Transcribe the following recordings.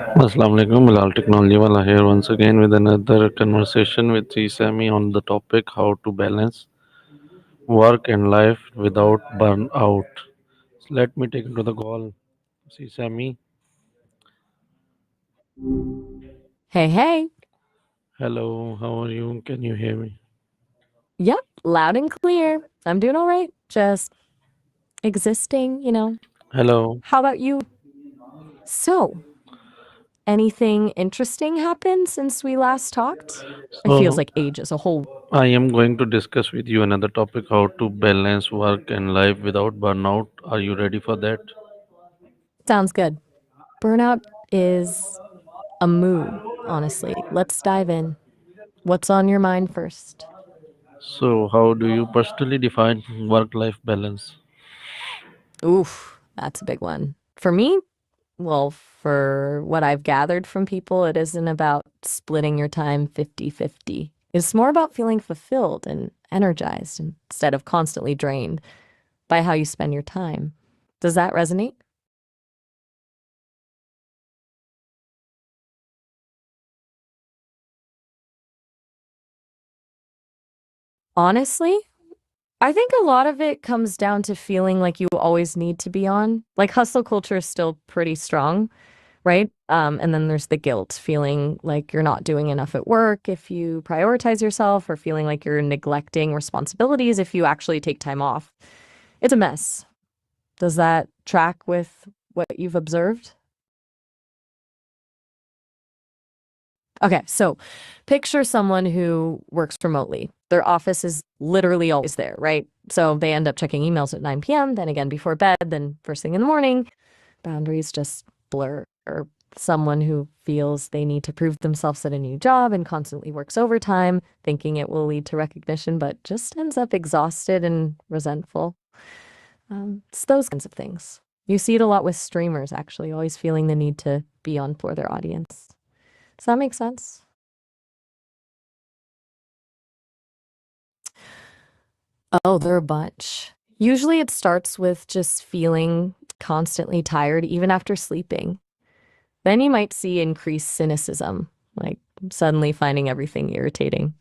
Assalamu alaikum, Bilal Technology Wala here once again with another conversation with SESAME on the topic how to balance work and life without burnout. So let me take into the call. SESAME, Hey, hey. hello, how are you? Can you hear me? Yep, loud and clear. I'm doing all right. Just existing. Hello. How about you? So, anything interesting happened since we last talked? It feels So like ages, a whole. I am going to discuss with you another topic how to balance work and life without burnout. Are you ready for that? Sounds good. Burnout is a mood, honestly. Let's dive in. What's on your mind first? So, how do you personally define work life balance? Oof, that's a big one. For me, well, for what I've gathered from people, it isn't about splitting your time 50-50. It's more about feeling fulfilled and energized instead of constantly drained by how you spend your time. Does that resonate? Honestly, I think a lot of it comes down to feeling like you always need to be on. Like hustle culture is still pretty strong, right? And then there's the guilt, feeling like you're not doing enough at work if you prioritize yourself, or feeling like you're neglecting responsibilities if you actually take time off. It's a mess. Does that track with what you've observed? Okay, so picture someone who works remotely. Their office is literally always there, right? So they end up checking emails at 9 p.m., then again before bed, then first thing in the morning. Boundaries just blur. Or someone who feels they need to prove themselves at a new job and constantly works overtime, thinking it will lead to recognition, but just ends up exhausted and resentful. It's those kinds of things. You see it a lot with streamers, actually, always feeling the need to be on for their audience. Does that make sense? Oh, there are a bunch. Usually it starts with just feeling constantly tired, even after sleeping. Then you might see increased cynicism, like suddenly finding everything irritating.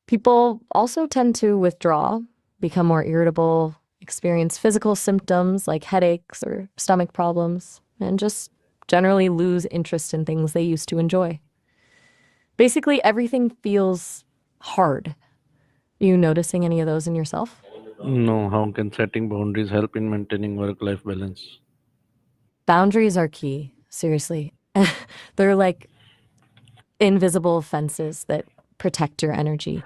People also tend to withdraw, become more irritable, experience physical symptoms like headaches or stomach problems, and just generally lose interest in things they used to enjoy. Basically, everything feels hard. You noticing any of those in yourself? No, how can setting boundaries help in maintaining work life balance? Boundaries are key, seriously. They're like invisible fences that protect your energy.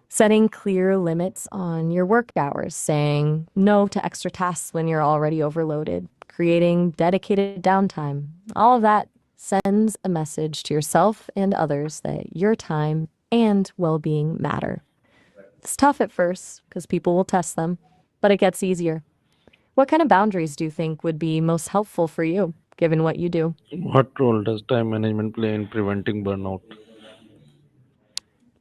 Setting clear limits on your work hours, saying no to extra tasks when you're already overloaded, creating dedicated downtime. All of that sends a message to yourself and others that your time and well being matter. It's tough at first because people will test them, but it gets easier. What kind of boundaries do you think would be most helpful for you, given what you do? What role does time management play in preventing burnout?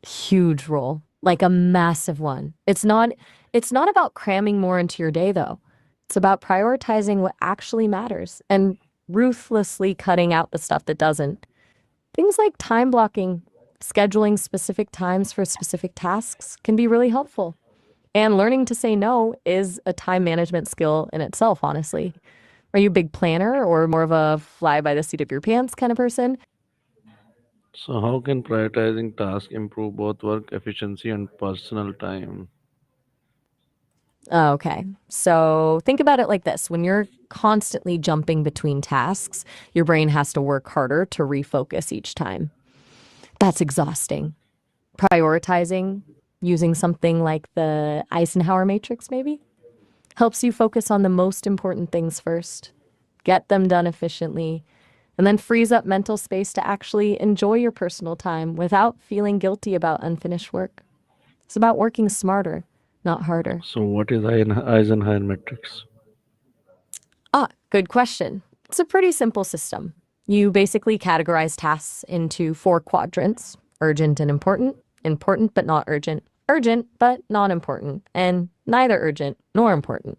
Huge role, like a massive one. It's not about cramming more into your day though. It's about prioritizing what actually matters and ruthlessly cutting out the stuff that doesn't. Things like time blocking, scheduling specific times for specific tasks can be really helpful. And learning to say no is a time management skill in itself, honestly. Are you a big planner or more of a fly by the seat of your pants kind of person? So, how can prioritizing tasks improve both work efficiency and personal time? Okay. So think about it like this. When you're constantly jumping between tasks, your brain has to work harder to refocus each time. That's exhausting. Prioritizing, using something like the Eisenhower matrix, maybe, helps you focus on the most important things first, get them done efficiently, and then frees up mental space to actually enjoy your personal time without feeling guilty about unfinished work. It's about working smarter, not harder. So, what is Eisenhower matrix? Good question. It's a pretty simple system. You basically categorize tasks into four quadrants: urgent and important, important but not urgent, urgent but not important, and neither urgent nor important.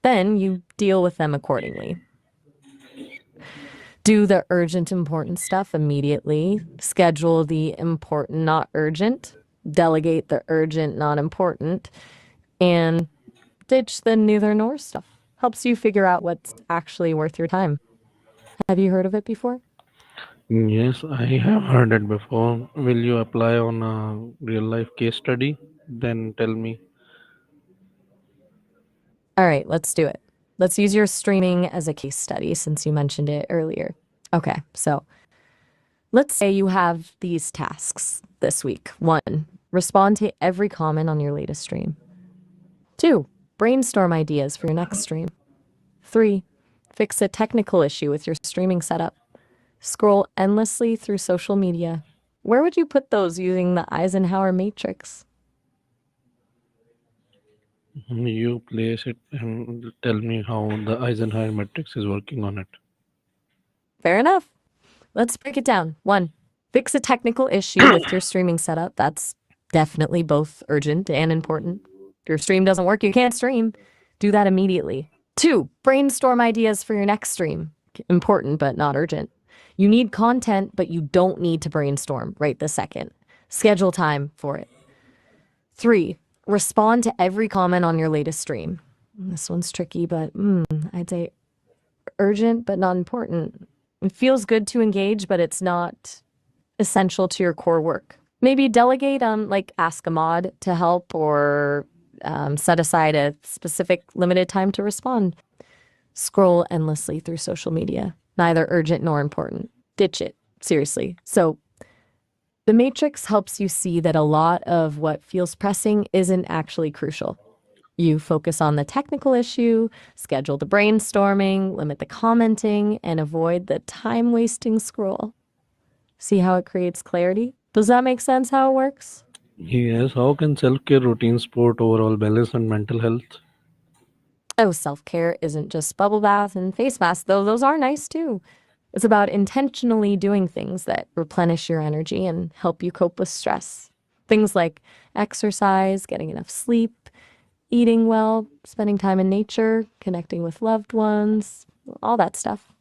Then you deal with them accordingly. Do the urgent, important stuff immediately. Schedule the important, not urgent. Delegate the urgent, not important. And ditch the neither nor stuff. Helps you figure out what's actually worth your time. Have you heard of it before? Yes, I have heard it before. Will you apply on a real life case study? Then tell me. All right, let's do it. Let's use your streaming as a case study since you mentioned it earlier. Okay, so let's say you have these tasks this week. One, respond to every comment on your latest stream. Two, brainstorm ideas for your next stream. Three, fix a technical issue with your streaming setup. Scroll endlessly through social media. Where would you put those using the Eisenhower matrix? You place it and tell me how the Eisenhower matrix is working on it. Fair enough. Let's break it down. One, fix a technical issue with your streaming setup. That's definitely both urgent and important. If your stream doesn't work, you can't stream. Do that immediately. Two, brainstorm ideas for your next stream. Important, but not urgent. You need content, but you don't need to brainstorm right this second. Schedule time for it. Three, respond to every comment on your latest stream. This one's tricky, but I'd say urgent, but not important. It feels good to engage, but it's not essential to your core work. Maybe delegate, like ask a mod to help or set aside a specific limited time to respond. Scroll endlessly through social media. Neither urgent nor important. Ditch it. Seriously. So the matrix helps you see that a lot of what feels pressing isn't actually crucial. You focus on the technical issue, schedule the brainstorming, limit the commenting, and avoid the time wasting scroll. See how it creates clarity? Does that make sense how it works? Yes, how can self care routines support overall balance and mental health? Oh, self care isn't just bubble bath and face masks, though those are nice too. It's about intentionally doing things that replenish your energy and help you cope with stress. Things like exercise, getting enough sleep, eating well, spending time in nature, connecting with loved ones, all that stuff.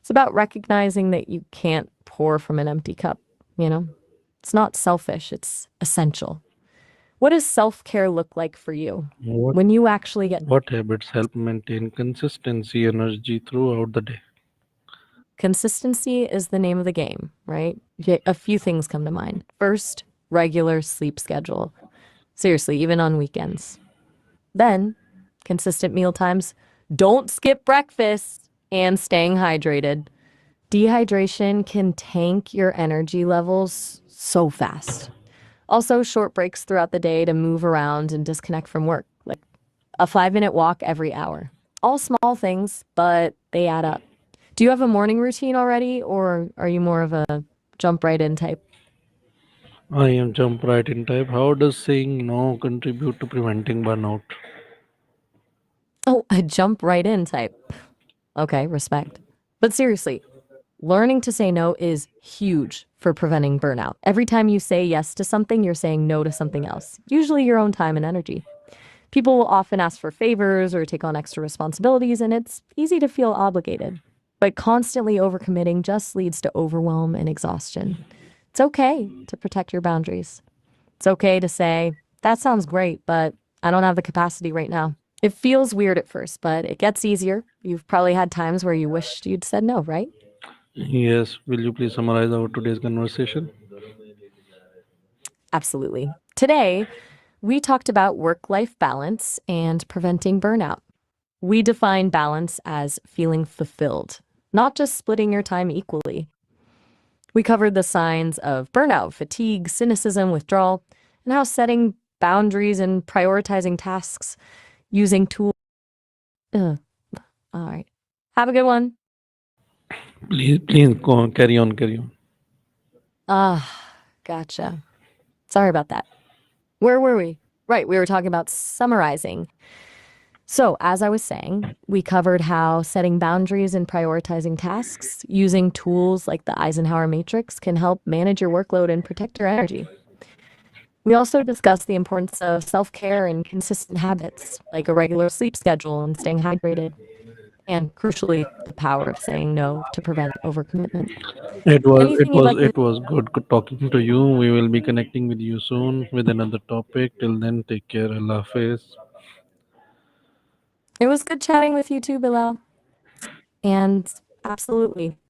It's about recognizing that you can't pour from an empty cup, you know? It's not selfish, it's essential. What does self care look like for you? What When you actually get what habits help maintain consistency energy throughout the day? consistency is the name of the game, right? A few things come to mind. First, regular sleep schedule. Seriously, even on weekends. Then, consistent meal times. Don't skip breakfast and staying hydrated. Dehydration can tank your energy levels so fast. Also, short breaks throughout the day to move around and disconnect from work, like a 5-minute walk every hour. All small things, but they add up. Do you have a morning routine already, or are you more of a jump right in type? I am jump right in type. How does saying no contribute to preventing burnout? Oh, a jump right in type. Okay, respect. But seriously, learning to say no is huge for preventing burnout. Every time you say yes to something, you're saying no to something else, usually your own time and energy. People will often ask for favors or take on extra responsibilities, and it's easy to feel obligated. But constantly overcommitting just leads to overwhelm and exhaustion. It's okay to protect your boundaries. It's okay to say, that sounds great, but I don't have the capacity right now. It feels weird at first, but it gets easier. You've probably had times where you wished you'd said no, right? Yes, will you please summarize our today's conversation? Absolutely. Today, we talked about work life balance and preventing burnout. We define balance as feeling fulfilled, not just splitting your time equally. We covered the signs of burnout, fatigue, cynicism, withdrawal, and how setting boundaries and prioritizing tasks using tools. Ugh. All right. Have a good one. Please go on, carry on. Ah, gotcha. Sorry about that. Where were we? Right, we were talking about summarizing. So, as I was saying, we covered how setting boundaries and prioritizing tasks using tools like the Eisenhower matrix can help manage your workload and protect your energy. We also discussed the importance of self care and consistent habits, like a regular sleep schedule and staying hydrated. and crucially, the power of saying no to prevent overcommitment. It was it Anything you'd was like to? it was good talking to you. We will be connecting with you soon with another topic. Till then, take care. Allah Hafiz. It was good chatting with you too, Bilal. And absolutely,